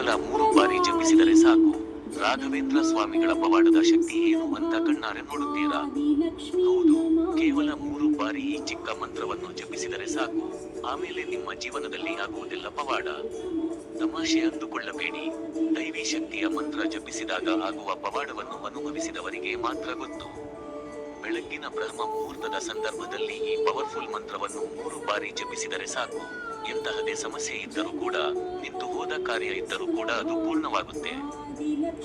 ಕೇವಲ 3 ಬಾರಿ ಜಪಿಸಿದರೆ ಸಾಕು. ರಾಘವೇಂದ್ರ ಸ್ವಾಮಿಗಳ ಪವಾಡದ ಶಕ್ತಿ ಏನು ಅಂತ ಕಣ್ಣಾರೆ ನೋಡುತ್ತೀರಾ? ಹೌದು, ಕೇವಲ 3 ಬಾರಿ ಈ ಚಿಕ್ಕ ಮಂತ್ರವನ್ನು ಜಪಿಸಿದರೆ ಸಾಕು. ಆಮೇಲೆ ನಿಮ್ಮ ಜೀವನದಲ್ಲಿ ಆಗುವುದೆಲ್ಲ ಪವಾಡ. ತಮಾಷೆ ಅಂದುಕೊಳ್ಳಬೇಡಿ. ದೈವಿ ಶಕ್ತಿಯ ಮಂತ್ರ ಜಪಿಸಿದಾಗ ಆಗುವ ಪವಾಡವನ್ನು ಅನುಭವಿಸಿದವರಿಗೆ ಮಾತ್ರ ಗೊತ್ತು. ಬೆಳಗ್ಗಿನ ಬ್ರಹ್ಮ ಮುಹೂರ್ತದ ಸಂದರ್ಭದಲ್ಲಿ ಈ ಪವರ್ಫುಲ್ ಮಂತ್ರವನ್ನು 3 ಬಾರಿ ಜಪಿಸಿದರೆ ಸಾಕು. ಎಂತಹದೇ ಸಮಸ್ಯೆ ಇದ್ದರೂ ಕೂಡ, ನಿಂತು ಹೋದ ಕಾರ್ಯ ಇದ್ದರೂ ಕೂಡ ಅದು ಪೂರ್ಣವಾಗುತ್ತೆ.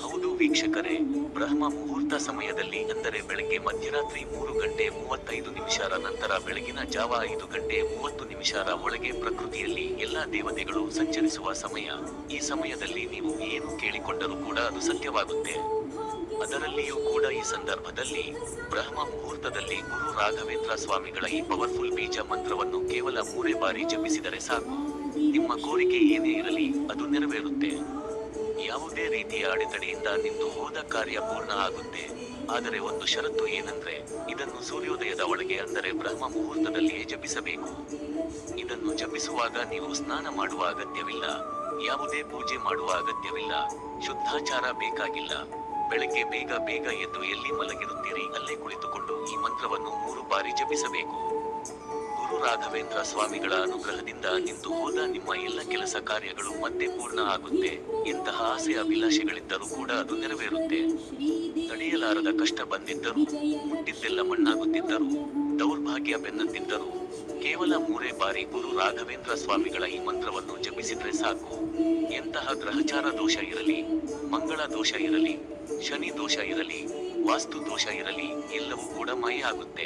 ಹೌದು ವೀಕ್ಷಕರೇ, ಬ್ರಹ್ಮ ಮುಹೂರ್ತ ಸಮಯದಲ್ಲಿ ಅಂದರೆ ಬೆಳಗ್ಗೆ ಮಧ್ಯರಾತ್ರಿ 3:35 ನಂತರ ಬೆಳಗಿನ ಜಾವ 5:30 ಒಳಗೆ ಪ್ರಕೃತಿಯಲ್ಲಿ ಎಲ್ಲಾ ದೇವತೆಗಳು ಸಂಚರಿಸುವ ಸಮಯ. ಈ ಸಮಯದಲ್ಲಿ ನೀವು ಏನು ಕೇಳಿಕೊಂಡರೂ ಕೂಡ ಅದು ಸತ್ಯವಾಗುತ್ತೆ. ಅದರಲ್ಲಿಯೂ ಕೂಡ ಈ ಸಂದರ್ಭದಲ್ಲಿ ಬ್ರಹ್ಮ ಮುಹೂರ್ತದಲ್ಲಿ ಗುರು ರಾಘವೇಂದ್ರ ಸ್ವಾಮಿಗಳ ಈ ಪವರ್ಫುಲ್ ಬೀಜ ಮಂತ್ರವನ್ನು ಕೇವಲ 3 ಬಾರಿ ಜಪಿಸಿದರೆ ಸಾಕು. ನಿಮ್ಮ ಕೋರಿಕೆ ಏನೇ ಇರಲಿ ಅದು ನೆರವೇರುತ್ತೆ. ಯಾವುದೇ ರೀತಿಯ ಅಡೆತಡೆಯಿಂದ ನಿಂತು ಹೋದ ಕಾರ್ಯ ಪೂರ್ಣ ಆಗುತ್ತೆ. ಆದರೆ ಒಂದು ಷರತ್ತು ಏನಂದ್ರೆ, ಇದನ್ನು ಸೂರ್ಯೋದಯದ ಒಳಗೆ ಅಂದರೆ ಬ್ರಹ್ಮ ಮುಹೂರ್ತದಲ್ಲಿಯೇ ಜಪಿಸಬೇಕು. ಇದನ್ನು ಜಪಿಸುವಾಗ ನೀವು ಸ್ನಾನ ಮಾಡುವ ಅಗತ್ಯವಿಲ್ಲ, ಯಾವುದೇ ಪೂಜೆ ಮಾಡುವ ಅಗತ್ಯವಿಲ್ಲ, ಶುದ್ಧಾಚಾರ ಬೇಕಾಗಿಲ್ಲ. ಬೆಳಗ್ಗೆ ಬೇಗ ಎದ್ದು ಎಲ್ಲಿ ಮಲಗಿರುತ್ತೀರಿ ಅಲ್ಲೇ ಕುಳಿತುಕೊಂಡು ಈ ಮಂತ್ರವನ್ನು 3 ಬಾರಿ ಜಪಿಸಬೇಕು. ಗುರು ರಾಘವೇಂದ್ರ ಸ್ವಾಮಿಗಳ ಅನುಗ್ರಹದಿಂದ ನಿಂತು ಹೋದ ನಿಮ್ಮ ಎಲ್ಲ ಕೆಲಸ ಕಾರ್ಯಗಳು ಮತ್ತೆ ಪೂರ್ಣ ಆಗುತ್ತೆ. ಎಂತಹ ಆಸೆ ಅಭಿಲಾಷೆಗಳಿದ್ದರೂ ಕೂಡ ಅದು ನೆರವೇರುತ್ತೆ. ತಡೆಯಲಾರದ ಕಷ್ಟ ಬಂದಿದ್ದರೂ, ಮುಟ್ಟಿದ್ದೆಲ್ಲ ಮಣ್ಣಾಗುತ್ತಿದ್ದರೂ, ದೌರ್ಭಾಗ್ಯ ಬೆನ್ನತ್ತಿದ್ದರೂ ಕೇವಲ 3 ಬಾರಿ ಗುರು ರಾಘವೇಂದ್ರ ಸ್ವಾಮಿಗಳ ಈ ಮಂತ್ರವನ್ನು ಜಪಿಸಿದ್ರೆ ಸಾಕು. ಎಂತಹ ಗ್ರಹಚಾರ ದೋಷ ಇರಲಿ, ಮಂಗಳ ದೋಷ ಇರಲಿ, ಶನಿ ದೋಷ ಇರಲಿ, ವಾಸ್ತು ದೋಷ ಇರಲಿ, ಎಲ್ಲವೂ ಕೂಡ ಮಾಯ ಆಗುತ್ತೆ.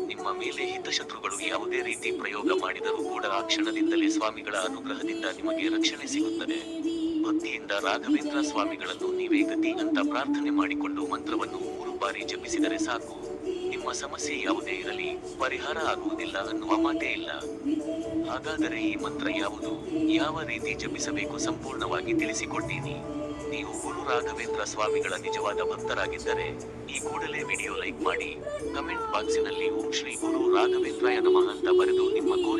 ನಿಮ್ಮ ಮೇಲೆ ಹಿತಶತ್ರುಗಳು ಯಾವುದೇ ರೀತಿ ಪ್ರಯೋಗ ಮಾಡಿದರೂ ಕೂಡ ಆ ಕ್ಷಣದಿಂದಲೇ ಸ್ವಾಮಿಗಳ ಅನುಗ್ರಹದಿಂದ ನಿಮಗೆ ರಕ್ಷಣೆ ಸಿಗುತ್ತದೆ. ಭಕ್ತಿಯಿಂದ ರಾಘವೇಂದ್ರ ಸ್ವಾಮಿಗಳನ್ನು ನೀವೇ ಗತಿ ಅಂತ ಪ್ರಾರ್ಥನೆ ಮಾಡಿಕೊಂಡು ಮಂತ್ರವನ್ನು 3 ಬಾರಿ ಜಪಿಸಿದರೆ ಸಾಕು. ನಿಮ್ಮ ಸಮಸ್ಯೆ ಯಾವುದೇ ಇರಲಿ, ಪರಿಹಾರ ಆಗುವುದಿಲ್ಲ ಅನ್ನುವ ಮಾತೇ ಇಲ್ಲ. ಹಾಗಾದರೆ ಈ ಮಂತ್ರ ಯಾವುದು, ಯಾವ ರೀತಿ ಜಪಿಸಬೇಕು ಸಂಪೂರ್ಣವಾಗಿ ತಿಳಿಸಿಕೊಡ್ತೀನಿ. ನೀವು ಗುರು ರಾಘವೇಂದ್ರ ಸ್ವಾಮಿಗಳ ನಿಜವಾದ ಭಕ್ತರಾಗಿದ್ದರೆ ಈ ಕೂಡಲೇ ವಿಡಿಯೋ ಲೈಕ್ ಮಾಡಿ, ಕಮೆಂಟ್ ಬಾಕ್ಸಿನಲ್ಲಿ ಓಂ ಶ್ರೀ ಗುರು ರಾಘವೇಂದ್ರಾಯ ನಮಃ ಅಂತ ಬರೆದು ನಿಮ್ಮ ಕೋರಿಕೆ